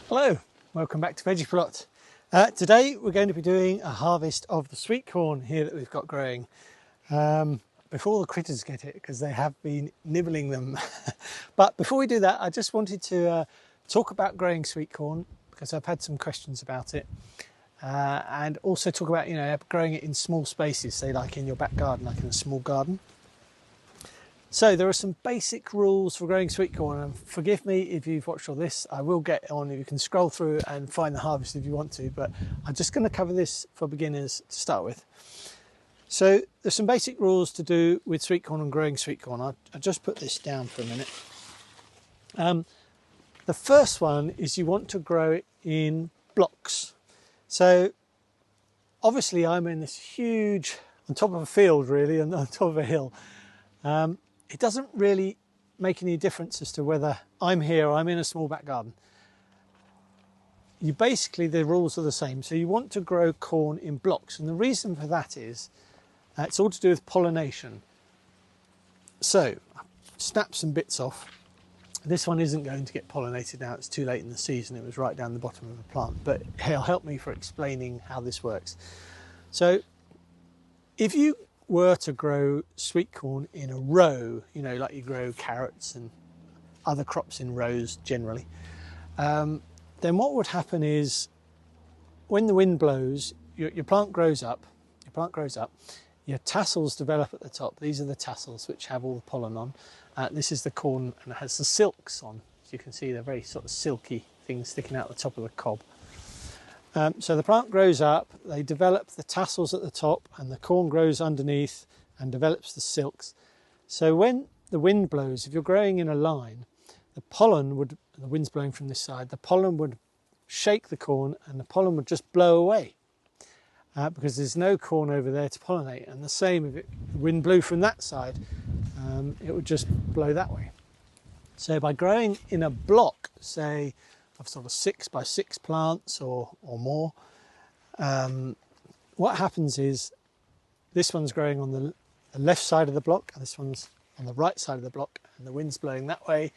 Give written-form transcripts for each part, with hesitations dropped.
Hello, welcome back to VeggiePlot. Today we're going to be doing a harvest of the sweet corn here that we've got growing before the critters get it, because they have been nibbling them. But before we do that, I just wanted to talk about growing sweet corn, because I've had some questions about it, and also talk about growing it in small spaces, say like in your back garden, like in a small garden. So there are some basic rules for growing sweet corn, and forgive me if you've watched all this. I will get on, you can scroll through and find the harvest if you want to, but I'm just going to cover this for beginners to start with. So there's some basic rules to do with sweet corn and growing sweet corn. I'll just put this down for a minute. The first one is you want to grow it in blocks. So obviously I'm in this huge, on top of a field really, and on top of a hill. It doesn't really make any difference as to whether I'm here or I'm in a small back garden. The rules are the same. So you want to grow corn in blocks. And the reason for that is, it's all to do with pollination. So, snap some bits off. This one isn't going to get pollinated now. It's too late in the season. It was right down the bottom of the plant. But it'll help me for explaining how this works. So, if you were to grow sweet corn in a row, like you grow carrots and other crops in rows generally, then what would happen is when the wind blows, your plant grows up, your tassels develop at the top. These are the tassels which have all the pollen on. This is the corn, and it has the silks on. As you can see, they're very sort of silky things sticking out the top of the cob. So the plant grows up, they develop the tassels at the top, and the corn grows underneath and develops the silks. So when the wind blows, if you're growing in a line, the wind's blowing from this side, the pollen would shake the corn and the pollen would just blow away because there's no corn over there to pollinate. And the same if the wind blew from that side, it would just blow that way. So by growing in a block, say, of sort of 6 by 6 plants or more, what happens is this one's growing on the left side of the block and this one's on the right side of the block, and the wind's blowing that way.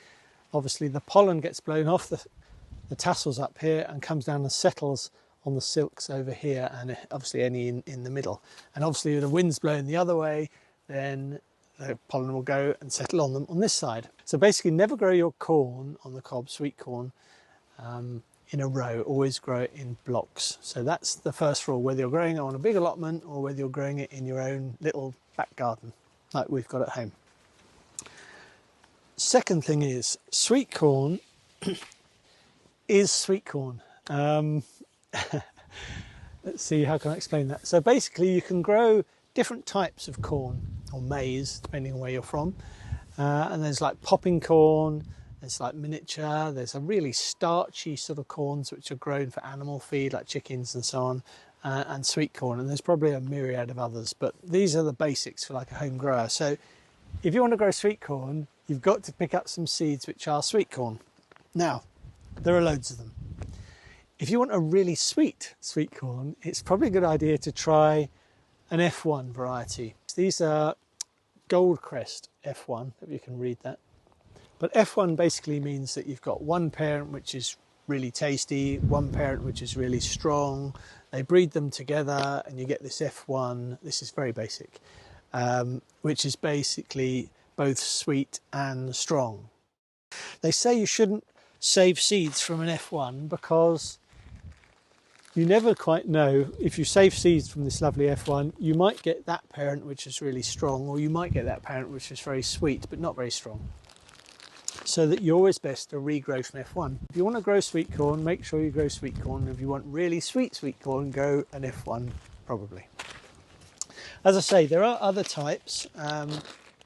Obviously the pollen gets blown off the tassels up here and comes down and settles on the silks over here, and obviously any in the middle. And obviously if the wind's blowing the other way, then the pollen will go and settle on them on this side. So basically never grow your corn on the cob, sweet corn, in a row. Always grow it in blocks. So that's the first rule, whether you're growing it on a big allotment or whether you're growing it in your own little back garden like we've got at home. Second thing is, sweet corn is sweet corn. Let's see, how can I explain that? So basically you can grow different types of corn or maize depending on where you're from, and there's like popping corn, there's like miniature, there's a really starchy sort of corns which are grown for animal feed like chickens and so on, and sweet corn, and there's probably a myriad of others, but these are the basics for like a home grower. So if you want to grow sweet corn, you've got to pick up some seeds which are sweet corn. Now, there are loads of them. If you want a really sweet corn, it's probably a good idea to try an F1 variety. These are Goldcrest F1, if you can read that. But F1 basically means that you've got one parent which is really tasty, one parent which is really strong. They breed them together and you get this F1. This is very basic, which is basically both sweet and strong. They say you shouldn't save seeds from an F1 because you never quite know. If you save seeds from this lovely F1, you might get that parent which is really strong, or you might get that parent which is very sweet but not very strong. So that you're always best to regrow from F1. If you want to grow sweet corn, make sure you grow sweet corn. If you want really sweet corn, go an F1 probably. As I say, there are other types. A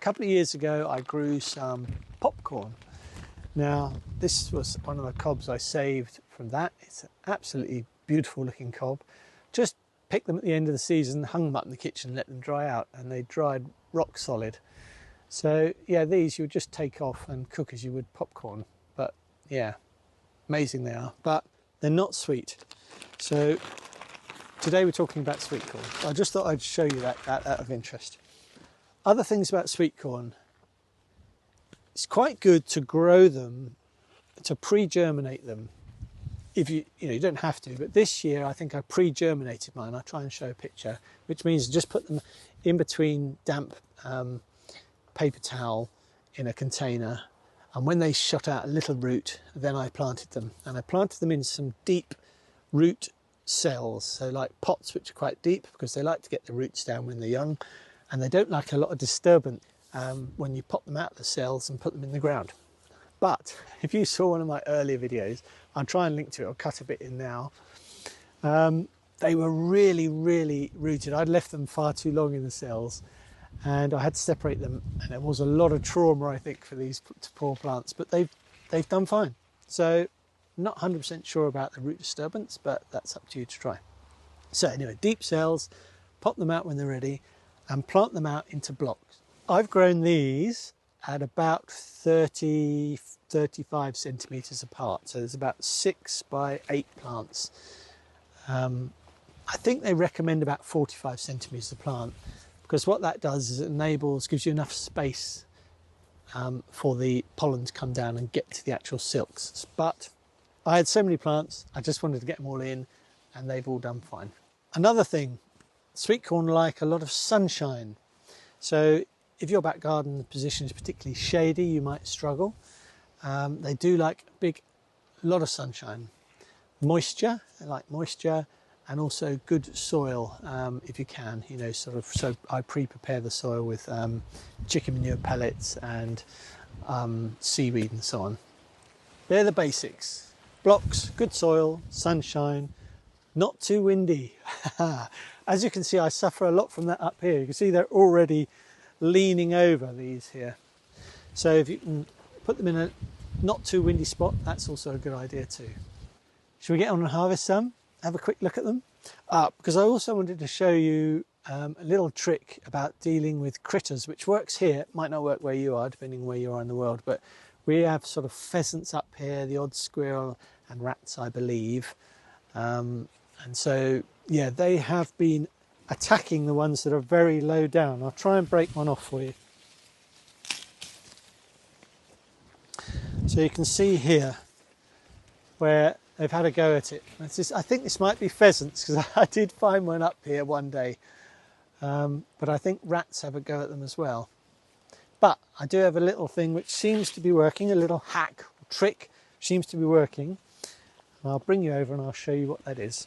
couple of years ago I grew some popcorn. Now this was one of the cobs I saved from that. It's an absolutely beautiful looking cob. Just picked them at the end of the season, hung them up in the kitchen, let them dry out, and they dried rock solid. So yeah, these you would just take off and cook as you would popcorn. But yeah, amazing they are, but they're not sweet. So today we're talking about sweet corn. I just thought I'd show you that out of interest. Other things about sweet corn. It's quite good to grow them, to pre-germinate them if you don't have to, but this year I think I pre-germinated mine. I'll try and show a picture, which means just put them in between damp paper towel in a container, and when they shot out a little root, then I planted them, and I planted them in some deep root cells, so like pots which are quite deep because they like to get the roots down when they're young, and they don't like a lot of disturbance when you pop them out of the cells and put them in the ground. But if you saw one of my earlier videos, I'll try and link to it, I'll cut a bit in now. They were really, really rooted. I'd left them far too long in the cells and I had to separate them, and it was a lot of trauma, I think, for these poor plants, but they've done fine. So not 100% sure about the root disturbance, but that's up to you to try. So anyway, deep cells, pop them out when they're ready and plant them out into blocks. I've grown these at about 35 centimetres apart. So there's about 6 by 8 plants. I think they recommend about 45 centimetres a plant, because what that does is it gives you enough space for the pollen to come down and get to the actual silks. But I had so many plants, I just wanted to get them all in, and they've all done fine. Another thing, sweet corn like a lot of sunshine. So if your back garden position is particularly shady, you might struggle. They do like a lot of sunshine. Moisture, they like moisture, and also good soil if you can, so I pre-prepare the soil with chicken manure pellets and seaweed and so on. They're the basics. Blocks, good soil, sunshine, not too windy. As you can see, I suffer a lot from that up here. You can see they're already leaning over these here. So if you can put them in a not too windy spot, that's also a good idea too. Should we get on and harvest some? Have a quick look at them? Because I also wanted to show you a little trick about dealing with critters, which works here. It might not work where you are, depending on where you are in the world, but we have sort of pheasants up here, the odd squirrel and rats, I believe. And so, yeah, they have been attacking the ones that are very low down. I'll try and break one off for you. So you can see here where they've had a go at it. I think this might be pheasants, because I did find one up here one day. But I think rats have a go at them as well. But I do have a little thing which seems to be working, a little hack or trick seems to be working. And I'll bring you over and I'll show you what that is.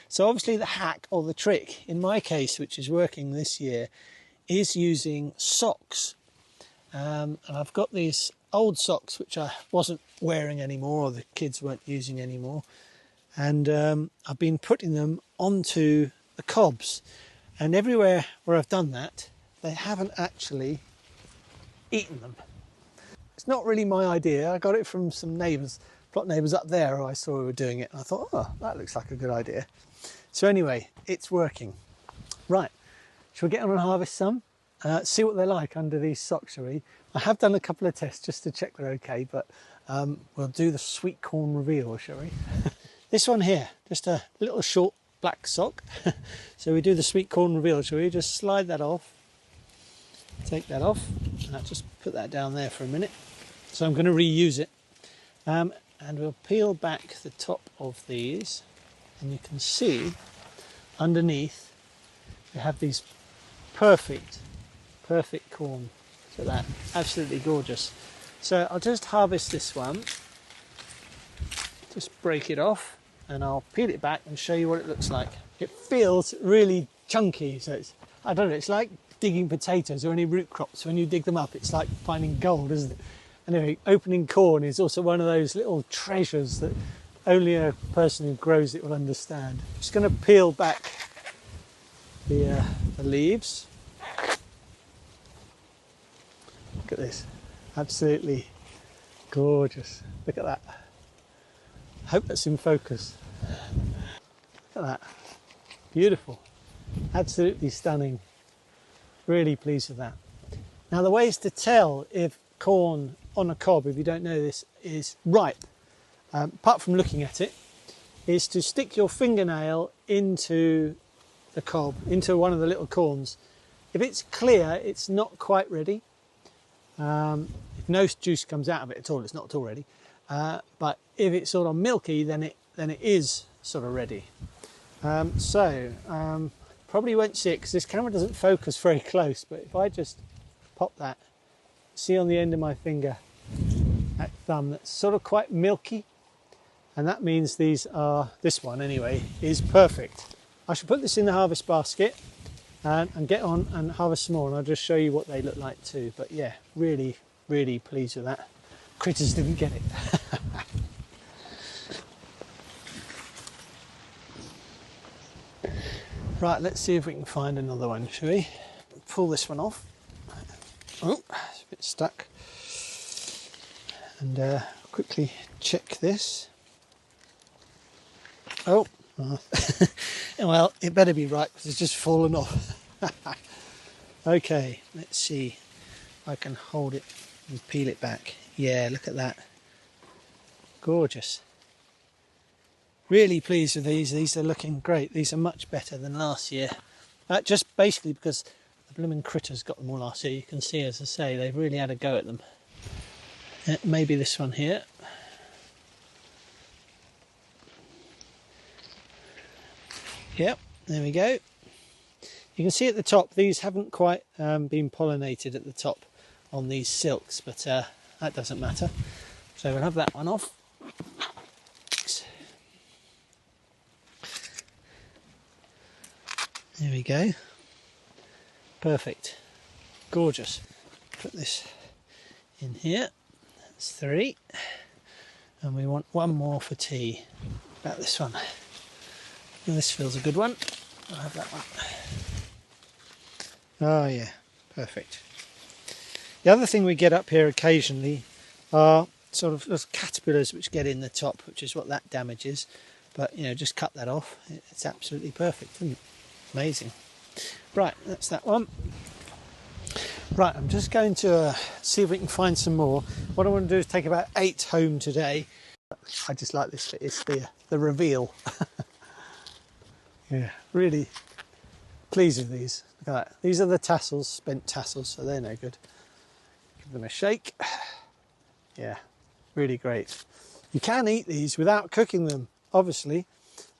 So obviously the hack or the trick, in my case, which is working this year, is using socks. And I've got these old socks which I wasn't wearing anymore, or the kids weren't using anymore. And I've been putting them onto the cobs. And everywhere where I've done that, they haven't actually eaten them. It's not really my idea. I got it from some neighbours, plot neighbours up there who I saw who were doing it. And I thought, oh, that looks like a good idea. So anyway, it's working. Right, shall we get on and harvest some? See what they're like under these socks, shall we? I have done a couple of tests just to check they're okay, but we'll do the sweet corn reveal, shall we? This one here, just a little short black sock. So we do the sweet corn reveal, shall we? Just slide that off, take that off, and I'll just put that down there for a minute. So I'm going to reuse it. And we'll peel back the top of these, and you can see underneath we have these perfect corn. Look at that, absolutely gorgeous. So I'll just harvest this one, just break it off, and I'll peel it back and show you what it looks like. It feels really chunky, so I don't know, it's like digging potatoes or any root crops. When you dig them up, it's like finding gold, isn't it? Anyway, opening corn is also one of those little treasures that only a person who grows it will understand. I'm just going to peel back the leaves. Look at this, absolutely gorgeous. Look at that. I hope that's in focus. Look at that, beautiful, absolutely stunning. Really pleased with that. Now the ways to tell if corn on a cob, if you don't know this, is ripe, apart from looking at it, is to stick your fingernail into the cob, into one of the little corns. If it's clear, it's not quite ready. If no juice comes out of it at all, it's not at all ready. But if it's sort of milky, then then it is sort of ready. Probably won't see it because this camera doesn't focus very close, but if I just pop that, see on the end of my finger, that thumb, that's sort of quite milky, and that means this one anyway, is perfect. I should put this in the harvest basket and get on and harvest some more, and I'll just show you what they look like too. But yeah, really, really pleased with that. Critters didn't get it. Right, let's see if we can find another one, shall we? Pull this one off. Oh, it's a bit stuck. And quickly check this. Oh, well, it better be right because it's just fallen off. Okay, let's see if I can hold it and peel it back. Yeah, look at that. Gorgeous. Really pleased with these. These are looking great. These are much better than last year. Just basically because the blooming critters got them all last year. You can see, as I say, they've really had a go at them. Maybe this one here. Yep, there we go. You can see at the top, these haven't quite been pollinated at the top on these silks, but that doesn't matter. So we'll have that one off. There we go. Perfect. Gorgeous. Put this in here. That's 3. And we want one more for tea. About this one. And this feels a good one. I'll have that one. Oh yeah, perfect. The other thing we get up here occasionally are sort of those caterpillars which get in the top, which is what that damages. But, you know, just cut that off. It's absolutely perfect, isn't it? Amazing. Right, that's that one. Right, I'm just going to see if we can find some more. What I want to do is take about 8 home today. I just like this bit, it's the reveal. Yeah, really pleased with these. Look at that. These are the tassels, spent tassels, so they're no good. Give them a shake. Yeah, really great. You can eat these without cooking them, obviously.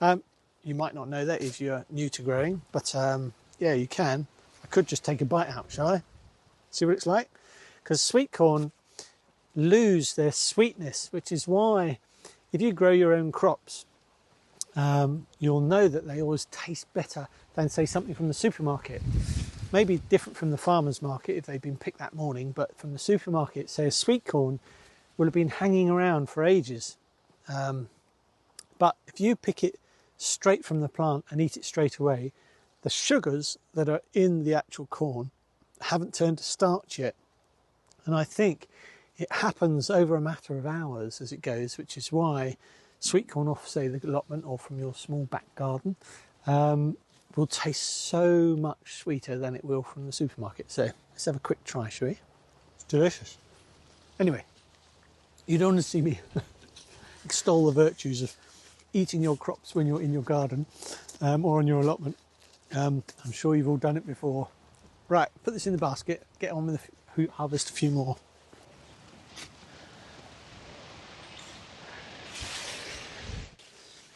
You might not know that if you're new to growing, but yeah, you can. I could just take a bite out, shall I? See what it's like? Because sweet corn lose their sweetness, which is why if you grow your own crops, you'll know that they always taste better than, say, something from the supermarket. Maybe different from the farmer's market if they've been picked that morning, but from the supermarket, say a sweet corn will have been hanging around for ages. But if you pick it straight from the plant and eat it straight away, the sugars that are in the actual corn haven't turned to starch yet. And I think it happens over a matter of hours as it goes, which is why sweet corn off, say, the allotment or from your small back garden will taste so much sweeter than it will from the supermarket. So let's have a quick try, shall we? It's delicious. Anyway, you don't want to see me extol the virtues of eating your crops when you're in your garden or on your allotment. I'm sure you've all done it before. Right, put this in the basket, get on with harvest a few more.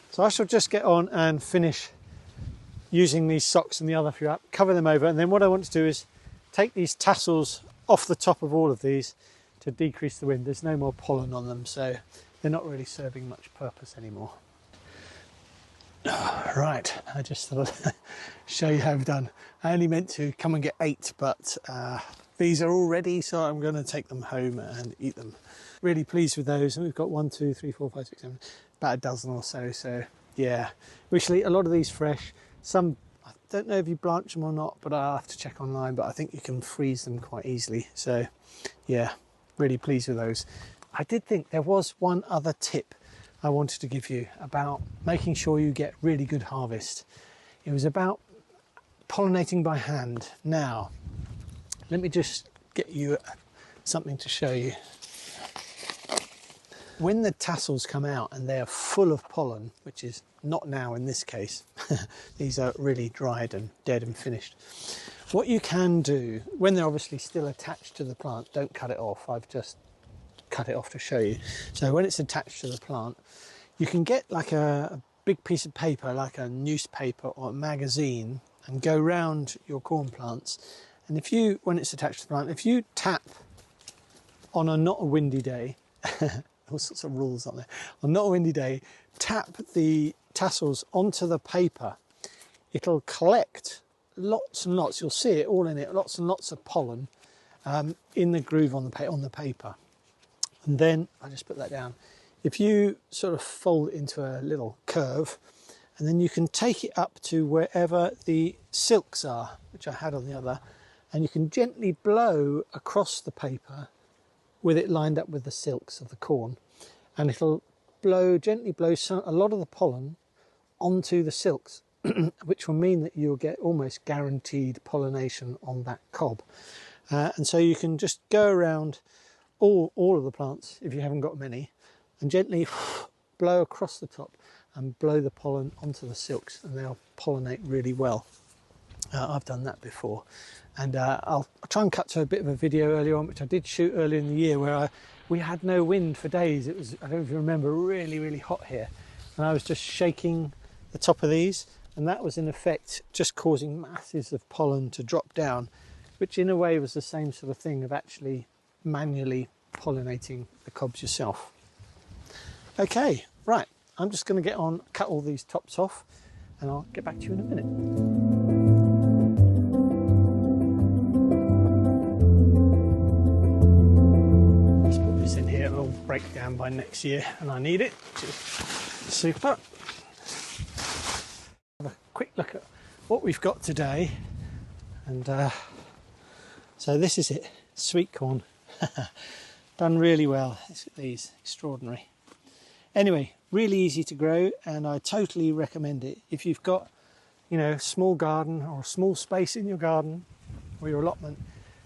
So I shall just get on and finish using these socks and the other few up, cover them over, and then what I want to do is take these tassels off the top of all of these to decrease the wind. There's no more pollen on them, so they're not really serving much purpose anymore. Right, I just thought I'd show you how I've done. I only meant to come and get 8, but these are all ready, so I'm going to take them home and eat them. Really pleased with those. And we've got 1, 2, 3, 4, 5, 6, 7, about a dozen or so. So yeah, we shall eat a lot of these fresh. Some, I don't know if you blanch them or not, but I'll have to check online. But I think you can freeze them quite easily. So yeah, really pleased with those. I did think there was one other tip I wanted to give you about making sure you get really good harvest. It was about pollinating by hand. Now, let me just get you something to show you. When the tassels come out and they are full of pollen, which is not now in this case, these are really dried and dead and finished. What you can do, when they're obviously still attached to the plant, don't cut it off. I've just cut it off to show you. So when it's attached to the plant, You can get like a big piece of paper, like a newspaper or a magazine, and go round your corn plants. And if you, when it's attached to the plant, if you tap on a not a windy day, all sorts of rules on there, on not a windy day, tap the tassels onto the paper, it'll collect lots and lots, you'll see it all in it, lots and lots of pollen in the groove on the paper. And then, I just put that down, if you sort of fold it into a little curve, and then you can take it up to wherever the silks are, which I had on the other, and you can gently blow across the paper with it lined up with the silks of the corn, and it'll gently blow a lot of the pollen onto the silks, which will mean that you'll get almost guaranteed pollination on that cob. And so you can just go around all of the plants, if you haven't got many, and gently blow across the top and blow the pollen onto the silks, and they'll pollinate really well. I've done that before, and I'll try and cut to a bit of a video earlier on, which I did shoot earlier in the year, where we had no wind for days. It was, I don't know if you remember, really, really hot here, and I was just shaking the top of these, and that was in effect just causing masses of pollen to drop down, which in a way was the same sort of thing of actually manually pollinating the cobs yourself. Okay, right, I'm just going to get on, cut all these tops off, and I'll get back to you in a minute. In here, it'll break down by next year and I need it, which is super. Have a quick look at what we've got today, and so this is it, sweet corn. Done really well. Look at these, extraordinary. Anyway, really easy to grow, and I totally recommend it if you've got, you know, a small garden or a small space in your garden or your allotment.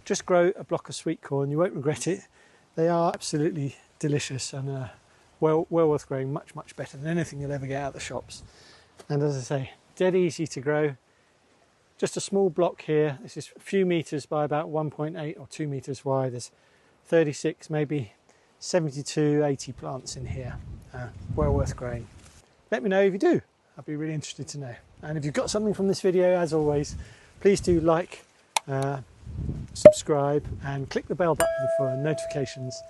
Just grow a block of sweet corn, you won't regret it. They are absolutely delicious and well worth growing, much better than anything you'll ever get out of the shops. And as I say, dead easy to grow. Just a small block here. This is a few metres by about 1.8 or 2 metres wide. There's 36, maybe 72, 80 plants in here. Well worth growing. Let me know if you do. I'd be really interested to know. And if you've got something from this video, as always, please do like, subscribe and click the bell button for notifications,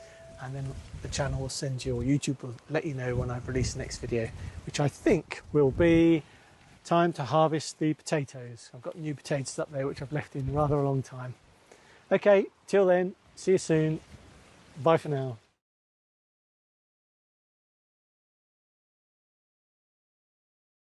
and then the channel will send you, or YouTube will let you know when I've released the next video, which I think will be time to harvest the potatoes. I've got new potatoes up there which I've left in rather a long time. Okay, till then, see you soon. Bye for now.